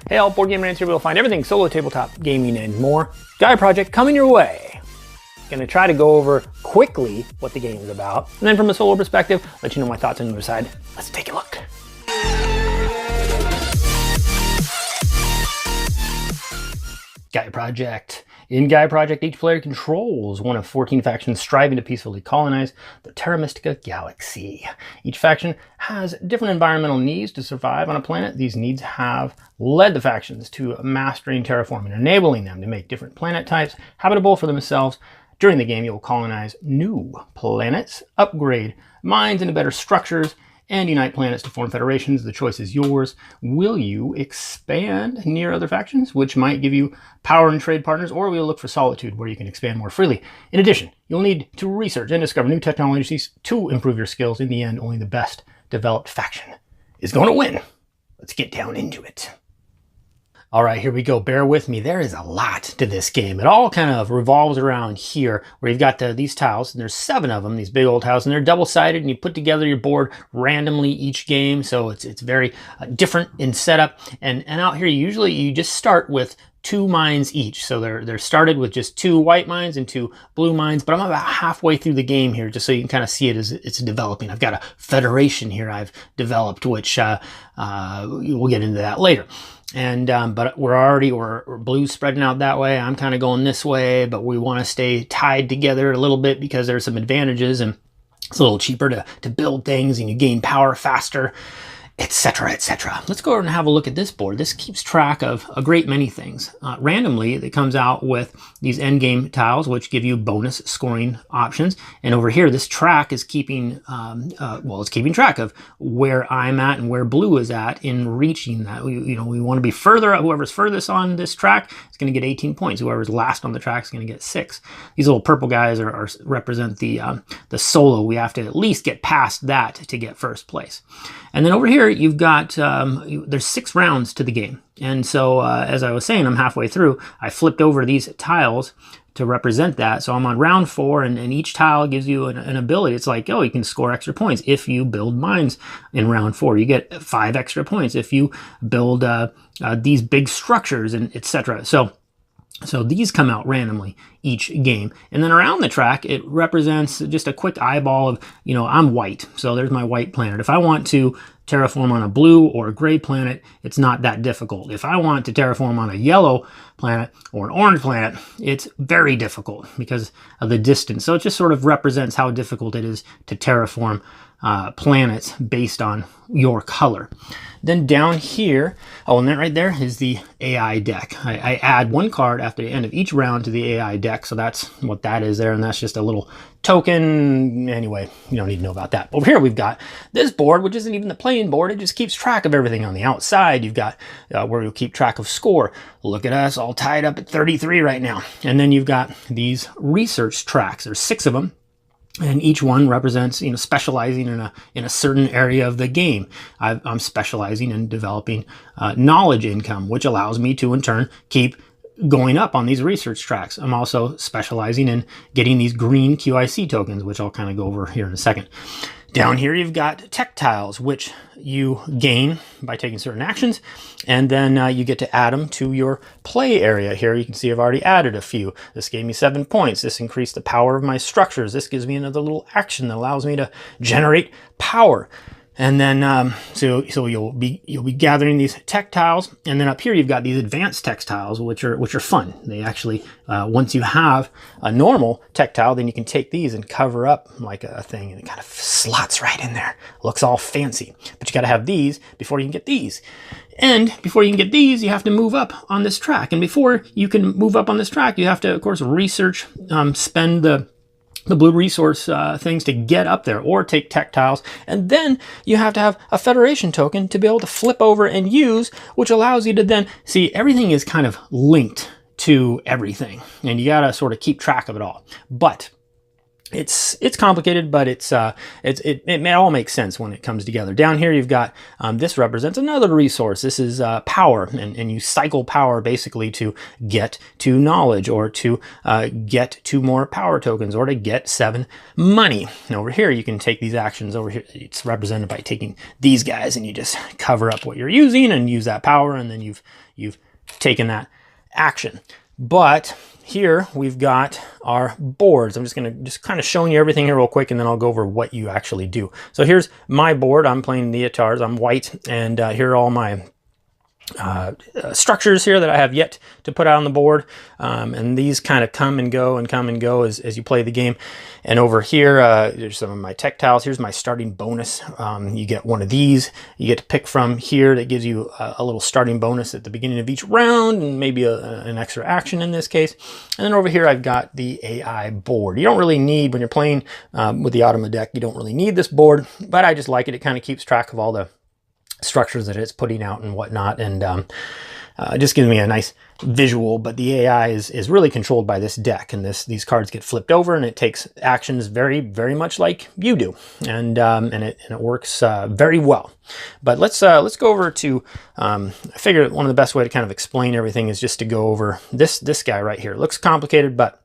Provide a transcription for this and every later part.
Hey all, Board Game Rants here. We'll find everything solo, tabletop, gaming, and more. Gaia Project coming your way. Gonna try to go over quickly what the game is about, and then from a solo perspective, let you know my thoughts on the other side. Let's take a look. Gaia Project. In Gaia Project, each player controls one of 14 factions striving to peacefully colonize the Terra Mystica galaxy. Each faction has different environmental needs to survive on a planet. These needs have led the factions to mastering terraforming, enabling them to make different planet types habitable for themselves. During the game, you'll colonize new planets, upgrade mines into better structures, and unite planets to form federations. The choice is yours. Will you expand near other factions, which might give you power and trade partners, or will you look for solitude, where you can expand more freely? In addition, you'll need to research and discover new technologies to improve your skills. In the end, only the best developed faction is going to win. Let's get down into it. All right, here we go. Bear with me. There is a lot to this game. It all kind of revolves around here, where you've got these tiles, and there's 7 of them, these big old tiles, and they're double-sided, and you put together your board randomly each game, so it's very different in setup. And out here, usually you just start with 2 mines each. So they're started with just 2 white mines and 2 blue mines, but I'm about halfway through the game here, just so you can kind of see it as it's developing. I've got a federation here I've developed, which we'll get into that later. And but we're blue spreading out that way. I'm kind of going this way, but we want to stay tied together a little bit because there's some advantages, and it's a little cheaper to build things, and you gain power faster, etc., etc. Let's go over and have a look at this board. This keeps track of a great many things. Randomly, it comes out with these endgame tiles, which give you bonus scoring options. And over here, this track is keeping, it's keeping track of where I'm at and where blue is at in reaching that. We want to be further. Whoever's furthest on this track is going to get 18 points. Whoever's last on the track is going to get 6. These little purple guys represent the solo. We have to at least get past that to get first place. And then over here, you've got, there's 6 rounds to the game. And so, as I was saying, I'm halfway through. I flipped over these tiles to represent that. So I'm on round 4, and each tile gives you an ability. It's like, oh, you can score extra points if you build mines in round 4. You get 5 extra points if you build these big structures, and etc. So these come out randomly each game. And then around the track, it represents just a quick eyeball of, I'm white. So there's my white planet. If I want to terraform on a blue or a gray planet, it's not that difficult. If I want to terraform on a yellow planet or an orange planet, it's very difficult because of the distance. So it just sort of represents how difficult it is to terraform planets based on your color. Then down here, and then right there is the AI deck. I add 1 card after the end of each round to the AI deck, so that's what that is there, and that's just a little token. Anyway, you don't need to know about that. Over here we've got this board, which isn't even the playing board. It just keeps track of everything on the outside. You've got where you'll keep track of score. Look at us, all tied up at 33 right now. And then you've got these research tracks. There's 6 of them. And each one represents, specializing in a certain area of the game. I'm specializing in developing knowledge income, which allows me to, in turn, keep going up on these research tracks. I'm also specializing in getting these green QIC tokens, which I'll kind of go over here in a second. Down here, you've got tech tiles, which you gain by taking certain actions, and then you get to add them to your play area. Here you can see I've already added a few. This gave me 7 points. This increased the power of my structures. This gives me another little action that allows me to generate power. And then, so you'll be gathering these tech tiles, and then up here you've got these advanced tech tiles, which are fun. They actually, once you have a normal tech tile, then you can take these and cover up like a thing, and it kind of slots right in there. Looks all fancy, but you got to have these before you can get these. And before you can get these, you have to move up on this track. And before you can move up on this track, you have to, of course, research, spend the blue resource things to get up there, or take tech tiles, and then you have to have a federation token to be able to flip over and use, which allows you to then see everything is kind of linked to everything, and you got to sort of keep track of it all. But it's complicated, but it all makes sense when it comes together. Down here, you've got this represents another resource. This is power, and you cycle power basically to get to knowledge, or to get to more power tokens, or to get 7 money. And over here, you can take these actions. Over here, it's represented by taking these guys, and you just cover up what you're using and use that power, and then you've taken that action. But here we've got our boards. I'm just going to kind of showing you everything here real quick, and then I'll go over what you actually do. So here's my board. I'm playing Neotars. I'm white, and here are all my structures here that I have yet to put out on the board, and these kind of come and go as you play the game. And over here, there's some of my tech tiles. Here's my starting bonus. You get one of these. You get to pick from here. That gives you a little starting bonus at the beginning of each round, and maybe an extra action in this case. And then over here, I've got the AI board. You don't really need, when you're playing with the Automa deck, you don't really need this board, but I just like it. It kind of keeps track of all the structures that it's putting out and whatnot, and it just gives me a nice visual. But the AI is really controlled by this deck, and these cards get flipped over, and it takes actions very, very much like you do, and it works very well. But let's go over to I figure one of the best way to kind of explain everything is just to go over this guy right here. It looks complicated, but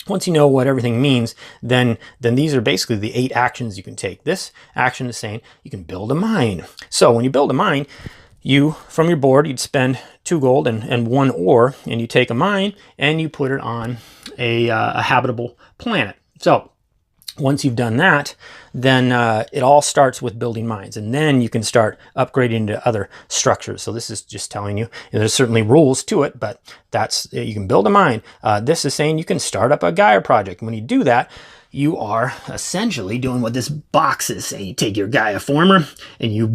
once you know what everything means, then these are basically the 8 actions you can take. This action is saying you can build a mine. So when you build a mine, from your board, you'd spend 2 gold and 1 ore, and you take a mine and you put it on a habitable planet. So once you've done that, then it all starts with building mines, and then you can start upgrading to other structures. So this is just telling you, there's certainly rules to it, but you can build a mine. This is saying you can start up a Gaia project. When you do that, you are essentially doing what this box is saying. You take your Gaia former and you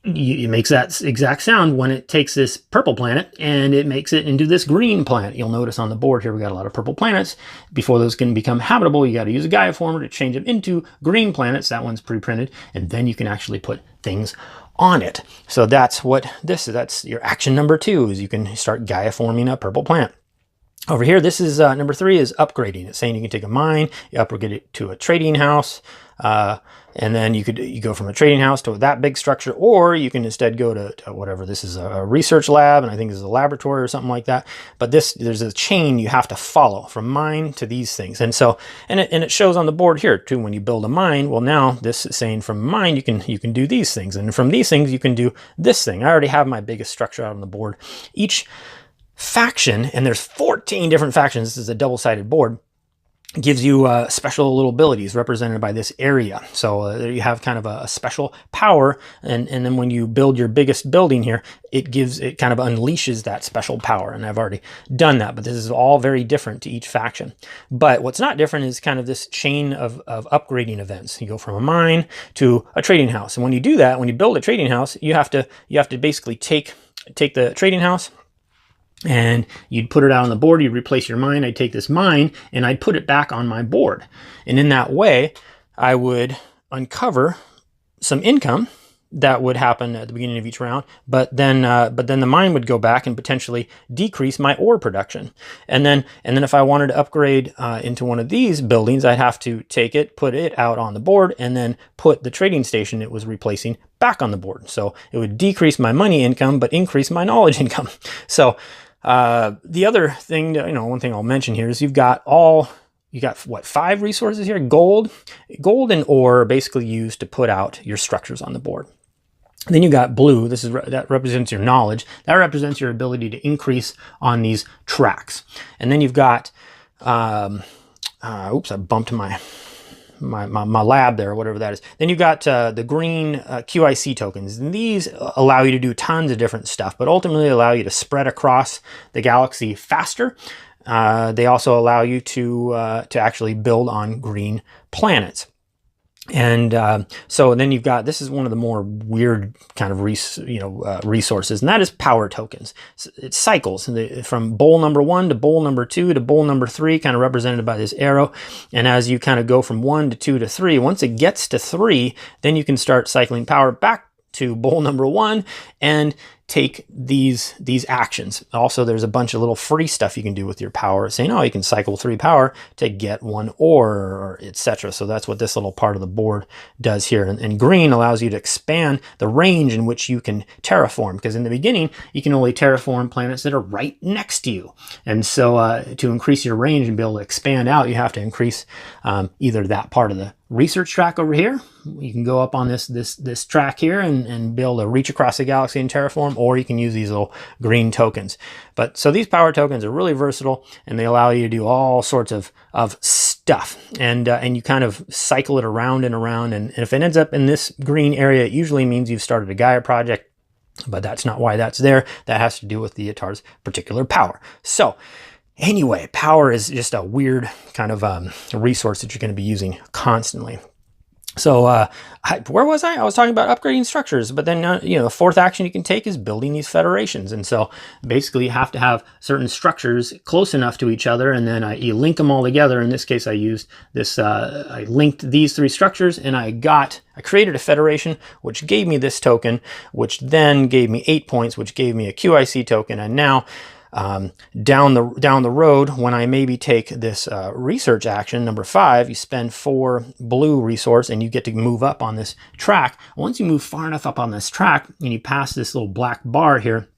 it makes that exact sound when it takes this purple planet and it makes it into this green planet. You'll notice on the board here we got a lot of purple planets. Before those can become habitable, you got to use a Gaia former to change them into green planets. That one's pre-printed, and then you can actually put things on it. So that's what this is. That's your action number 2, is you can start Gaia forming a purple planet. Over here, this is number 3 is upgrading. It's saying you can take a mine, you upgrade it to a trading house, and then you go from a trading house to that big structure, or you can instead go to whatever. This is a research lab, and I think this is a laboratory or something like that. But there's a chain you have to follow from mine to these things, and it shows on the board here too. When you build a mine, well, now this is saying from mine you can do these things, and from these things you can do this thing. I already have my biggest structure out on the board. Each faction, and there's 14 different factions. This is a double-sided board. Gives you special little abilities represented by this area. So you have kind of a special power, and then when you build your biggest building here, it kind of unleashes that special power, and I've already done that, but this is all very different to each faction. But what's not different is kind of this chain of upgrading events. You go from a mine to a trading house, and when you do that, when you build a trading house, you have to basically take the trading house, and you'd put it out on the board. You'd replace your mine. I'd take this mine and I'd put it back on my board, and in that way I would uncover some income that would happen at the beginning of each round, but then the mine would go back and potentially decrease my ore production. And then if I wanted to upgrade into one of these buildings, I'd have to take it, put it out on the board, and then put the trading station it was replacing back on the board. So it would decrease my money income but increase my knowledge income. So the other thing, one thing I'll mention here is you got what, 5 resources here? Gold and ore are basically used to put out your structures on the board. Then you got blue. That represents your knowledge. That represents your ability to increase on these tracks. And then you've got, oops, I bumped my lab there, or whatever that is. Then you've got the green QIC tokens, and these allow you to do tons of different stuff, but ultimately allow you to spread across the galaxy faster. They also allow you to actually build on green planets. And so then you've got, this is one of the more weird kind of resources, and that is power tokens. It cycles from bowl number 1 to bowl number 2 to bowl number 3, kind of represented by this arrow. And as you kind of go from 1 to 2 to 3, once it gets to 3, then you can start cycling power back to bowl number 1, and take these actions. Also, there's a bunch of little free stuff you can do with your power, saying, oh, you can cycle 3 power to get 1 ore, or etc. So that's what this little part of the board does here. And green allows you to expand the range in which you can terraform, because in the beginning, you can only terraform planets that are right next to you. And so to increase your range and be able to expand out, you have to increase either that part of the research track over here. You can go up on this track here and be able to reach across the galaxy and terraform, or you can use these little green tokens. But so these power tokens are really versatile, and they allow you to do all sorts of stuff, and you kind of cycle it around and around. And if it ends up in this green area, it usually means you've started a Gaia project, but that's not why that's there. That has to do with the Atar's particular power. So anyway, power is just a weird kind of resource that you're going to be using constantly. So where was I? I was talking about upgrading structures, but then, the fourth action you can take is building these federations. And so basically you have to have certain structures close enough to each other, and then you link them all together. In this case, I used this, I linked these 3 structures, and I created a federation, which gave me this token, which then gave me 8 points, which gave me a QIC token. And now down the road, when I maybe take this research action, number 5, you spend 4 blue resource and you get to move up on this track. Once you move far enough up on this track and you pass this little black bar here,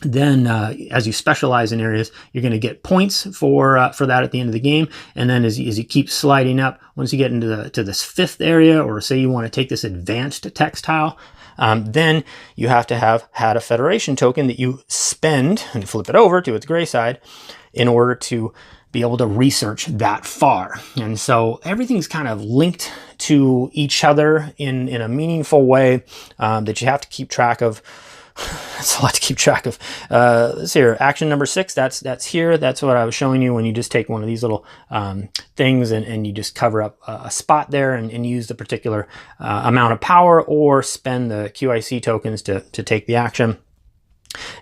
then as you specialize in areas, you're going to get points for that at the end of the game. And then as you keep sliding up, once you get into this 5th area, or say you want to take this advanced textile, then you have to have had a federation token that you spend and flip it over to its gray side in order to be able to research that far. And so everything's kind of linked to each other in a meaningful way that you have to keep track of. It's a lot to keep track of. Let's see here. Action number 6, that's here. That's what I was showing you when you just take one of these little things and you just cover up a spot there and use the particular amount of power, or spend the QIC tokens to take the action.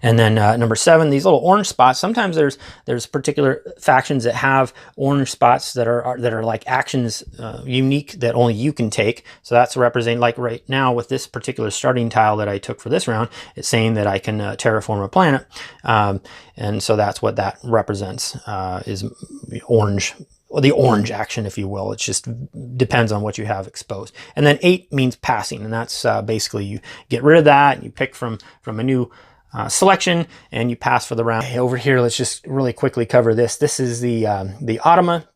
And then number 7, these little orange spots. Sometimes there's particular factions that have orange spots that are like actions unique that only you can take. So that's representing, like right now with this particular starting tile that I took for this round, it's saying that I can terraform a planet, and so that's what that represents, is orange. Or the orange action, if you will. It just depends on what you have exposed. And then 8 means passing, and that's basically you get rid of that and you pick from a new selection and you pass for the round. Over here, let's just really quickly cover this. This is the automa.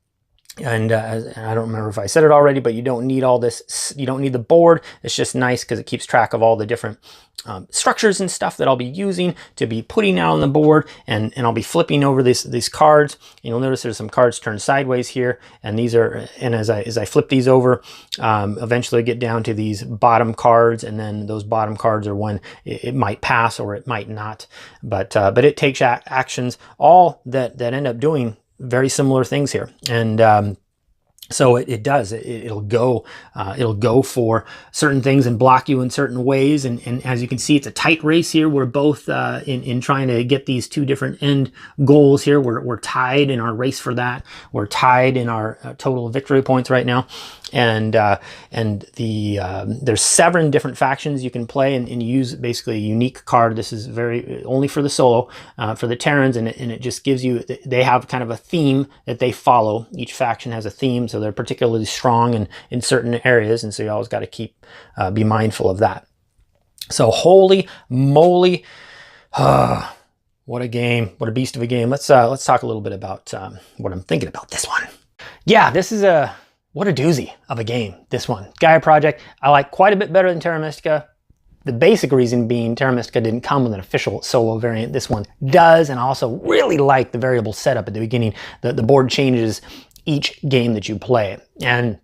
And I don't remember if I said it already, but you don't need all this. You don't need the board. It's just nice because it keeps track of all the different structures and stuff that I'll be using to be putting out on the board. And I'll be flipping over these cards. You'll notice there's some cards turned sideways here. And these are, and as I flip these over, eventually I get down to these bottom cards. And then those bottom cards are when it might pass or it might not. But it takes actions, all that end up doing very similar things here. And so it does. It'll go for certain things and block you in certain ways. And as you can see, it's a tight race here. We're both in trying to get these 2 different end goals here. We're tied in our race for that. We're tied in our total victory points right now. And there's 7 different factions you can play and use basically a unique card. This is only for the solo, for the Terrans, and it just gives you, they have kind of a theme that they follow. Each faction has a theme, so they're particularly strong in certain areas, and so you always got to be mindful of that. So holy moly, what a game, what a beast of a game. Let's talk a little bit about what I'm thinking about this one. Yeah, this is what a doozy of a game, this one. Gaia Project, I like quite a bit better than Terra Mystica. The basic reason being Terra Mystica didn't come with an official solo variant. This one does, and I also really like the variable setup at the beginning. The board changes each game that you play, and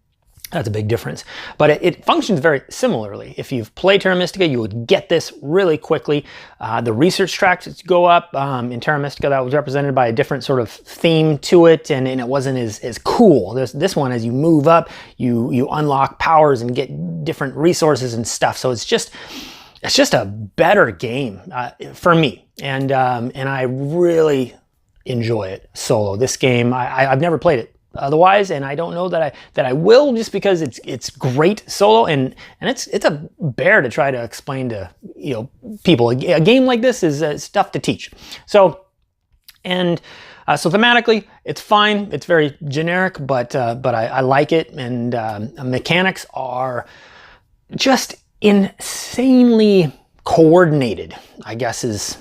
that's a big difference. But it functions very similarly. If you've played Terra Mystica, you would get this really quickly. The research tracks go up. In Terra Mystica, that was represented by a different sort of theme to it, and it wasn't as cool. This one, as you move up, you unlock powers and get different resources and stuff. So it's just a better game for me, and I really enjoy it solo. This game, I've never played it otherwise, and I don't know that I will, just because it's great solo, and it's a bear to try to explain to people. A game like this is tough to teach. So so thematically, it's fine. It's very generic, but I like it, and mechanics are just insanely coordinated, I guess is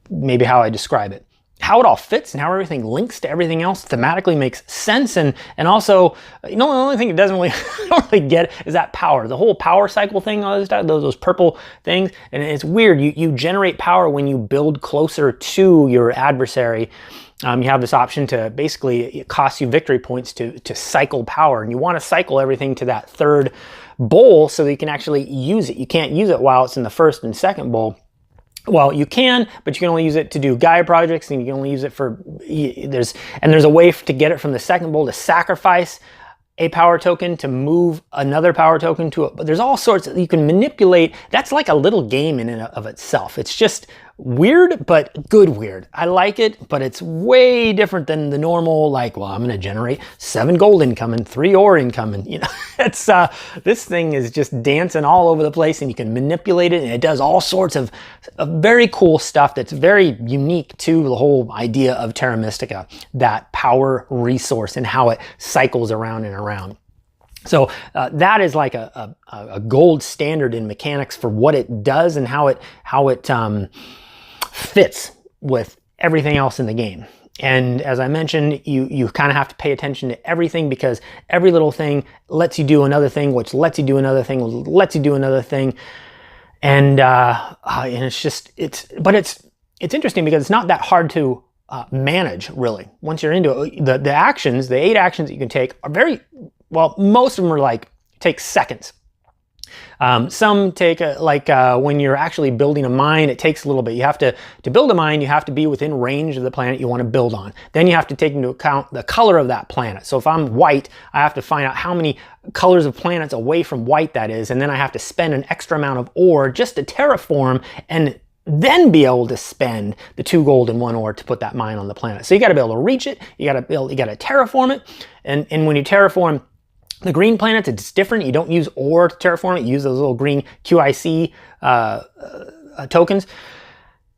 maybe how I describe it. How it all fits and how everything links to everything else thematically makes sense, and also, the only thing it doesn't really, I don't really get is that power. The whole power cycle thing, all those purple things, and it's weird. You generate power when you build closer to your adversary. You have this option to basically, it costs you victory points to cycle power, and you want to cycle everything to that third bowl so that you can actually use it. You can't use it while it's in the first and second bowl. Well, you can, but you can only use it to do Gaia projects, and you can only use it for, there's a way to get it from the second bowl to sacrifice a power token to move another power token to it. But there's all sorts you can manipulate. That's like a little game in and of itself. It's just weird, but good weird. I like it, but it's way different than the normal, like, well, I'm going to generate 7 gold income and 3 ore income. And, it's, this thing is just dancing all over the place, and you can manipulate it, and it does all sorts of very cool stuff that's very unique to the whole idea of Terra Mystica, that power resource and how it cycles around and around. So that is like a gold standard in mechanics for what it does and how it fits with everything else in the game. And as I mentioned, you kind of have to pay attention to everything, because every little thing lets you do another thing, which lets you do another thing, which lets you do another thing. And it's just, it's interesting because it's not that hard to manage, really. Once you're into it, the actions, the 8 actions that you can take are very, well, most of them are like, take seconds. Some take, when you're actually building a mine, it takes a little bit. You have to build a mine, you have to be within range of the planet you want to build on. Then you have to take into account the color of that planet. So if I'm white, I have to find out how many colors of planets away from white that is, and then I have to spend an extra amount of ore just to terraform, and then be able to spend the 2 gold and 1 ore to put that mine on the planet. So you got to be able to reach it, you got to terraform it, and when you terraform the green planets, it's different. You don't use ore to terraform it. You use those little green QIC tokens.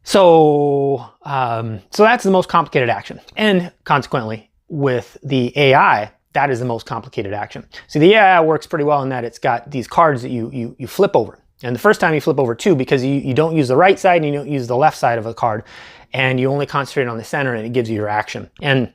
So that's the most complicated action. And consequently, with the AI, that is the most complicated action. So the AI works pretty well in that it's got these cards that you flip over. And the first time you flip over 2, because you don't use the right side and you don't use the left side of a card, and you only concentrate on the center, and it gives you your action. And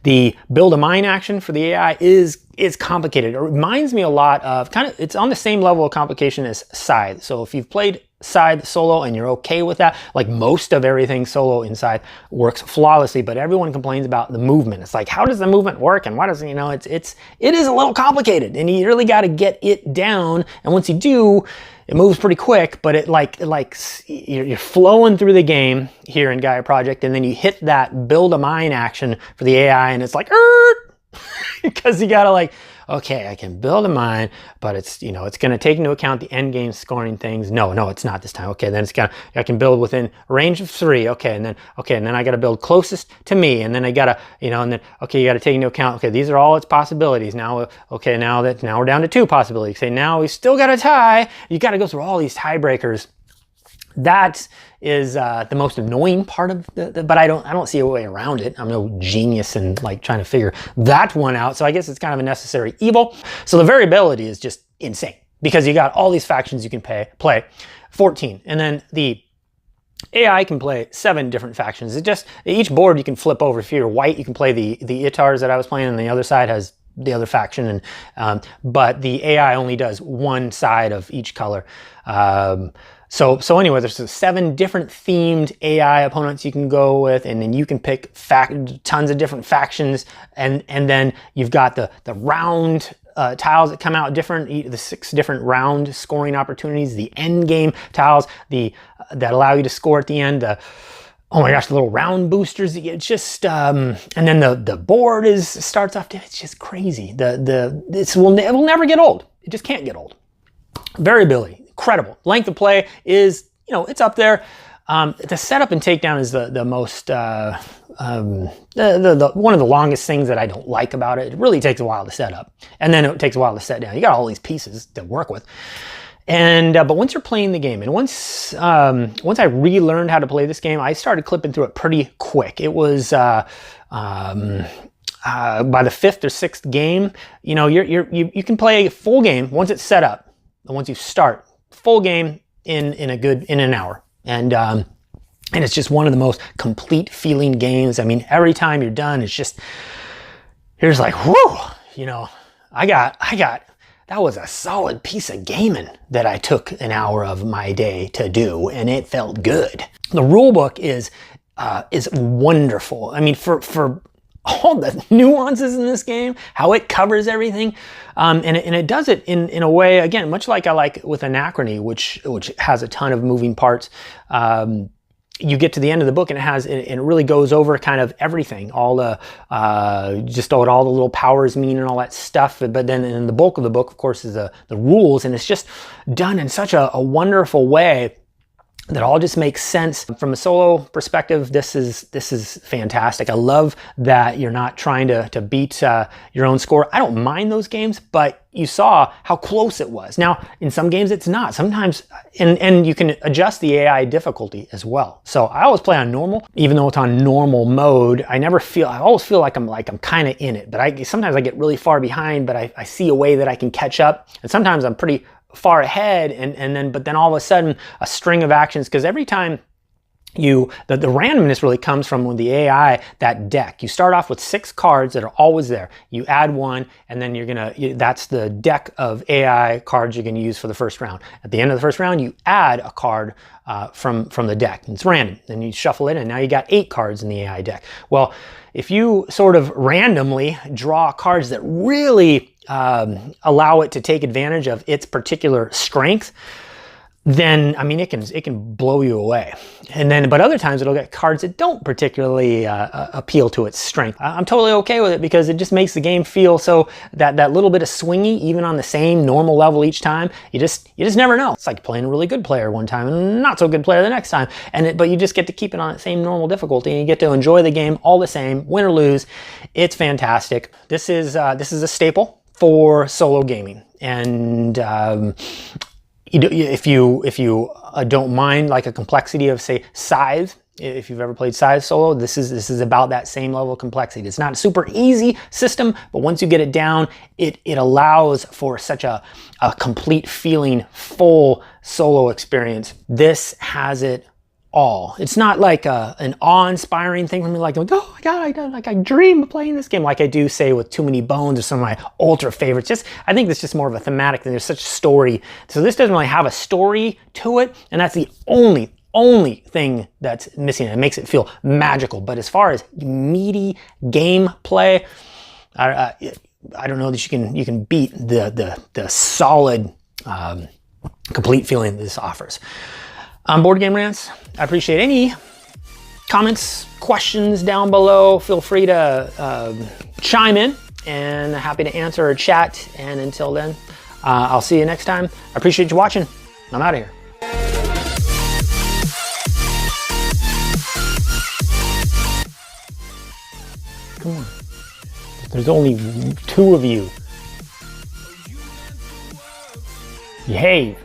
the build a mine action for the AI is complicated. It reminds me a lot of it's on the same level of complication as Scythe. So if you've played Scythe solo and you're okay with that, like most of everything solo in Scythe works flawlessly, but everyone complains about the movement. It's like, how does the movement work? And why does it, it is a little complicated, and you really got to get it down. And once you do, it moves pretty quick, but you're flowing through the game here in Gaia Project, and then you hit that build a mine action for the AI, and it's like, because you gotta okay, I can build a mine, but it's, it's gonna take into account the end game scoring things. No, it's not this time. Okay, then I can build within range of 3. Okay, and then I gotta build closest to me, and then I gotta, you gotta take into account, okay, these are all its possibilities. Now, okay, now we're down to 2 possibilities. Okay, now we still got a tie. You gotta go through all these tiebreakers. That is the most annoying part of but I don't see a way around it. I'm no genius in trying to figure that one out. So I guess it's kind of a necessary evil. So the variability is just insane, because you got all these factions you can play, 14, and then the AI can play 7 different factions. Each board you can flip over. If you're white, you can play the Itars that I was playing, and the other side has the other faction, and but the AI only does one side of each color. So anyway, there's 7 different themed AI opponents you can go with, and then you can pick tons of different factions, and then you've got the round tiles that come out different, the 6 different round scoring opportunities, the end game tiles that allow you to score at the end. Oh my gosh, the little round boosters. It's just, and then the board starts off. It's just crazy. It will never get old. It just can't get old. Variability, incredible. Length of play is, it's up there. The setup and takedown is the most, one of the longest things that I don't like about it. It really takes a while to set up, and then it takes a while to set down. You got all these pieces to work with. And but once you're playing the game, and once I relearned how to play this game, I started clipping through it pretty quick. It was by the 5th or 6th game, you know, you can play a full game once it's set up, and once you start full game in an hour, and it's just one of the most complete feeling games. I mean, every time you're done, it's just, you're just like, whew, you know, I got. That was a solid piece of gaming that I took an hour of my day to do, and it felt good. The rule book is wonderful. I mean, for all the nuances in this game, how it covers everything, and it does it in a way, again, much like I like with Anachrony, which has a ton of moving parts. You get to the end of the book, and it really goes over kind of everything, all the just what all the little powers mean and all that stuff. But then in the bulk of the book, of course, is the rules, and it's just done in such a wonderful way that all just makes sense. From a solo perspective, this is fantastic. I love that you're not trying to beat your own score. I don't mind those games, but you saw how close it was. Now, in some games, it's not. Sometimes, and you can adjust the AI difficulty as well. So I always play on normal, even though it's on normal mode. I always feel like I'm kind of in it, but sometimes I get really far behind, but I see a way that I can catch up. And sometimes I'm pretty far ahead, but then all of a sudden a string of actions, because every time the randomness really comes from with the AI, that deck. You start off with 6 cards that are always there. You add 1, and then that's the deck of AI cards you're gonna use for the first round. At the end of the first round, you add a card from the deck. It's random. Then you shuffle it, and now you got 8 cards in the AI deck. Well, if you sort of randomly draw cards that really allow it to take advantage of its particular strength, then, I mean, it can blow you away. But other times it'll get cards that don't particularly appeal to its strength. I'm totally okay with it, because it just makes the game feel so that little bit of swingy, even on the same normal level each time. You just never know. It's like playing a really good player one time and not so good player the next time. But you just get to keep it on the same normal difficulty, and you get to enjoy the game all the same, win or lose. It's fantastic. This is a staple for solo gaming, and if you don't mind like a complexity of, say, Scythe, if you've ever played Scythe solo, this is about that same level of complexity. It's not a super easy system, but once you get it down, it allows for such a complete feeling, full solo experience. This has it all. It's not like an awe-inspiring thing for me, like, oh my god, I dream of playing this game, like I do, say, with Too Many Bones or some of my ultra favorites. I think it's just more of a thematic thing. There's such story. So this doesn't really have a story to it, and that's the only thing that's missing. It makes it feel magical. But as far as meaty gameplay, I don't know that you can beat the solid, complete feeling this offers. Board Game Rants, I appreciate any comments, questions down below. Feel free to chime in, and happy to answer or chat. And until then, I'll see you next time. I appreciate you watching. I'm out of here. Come on. There's only 2 of you. Behave.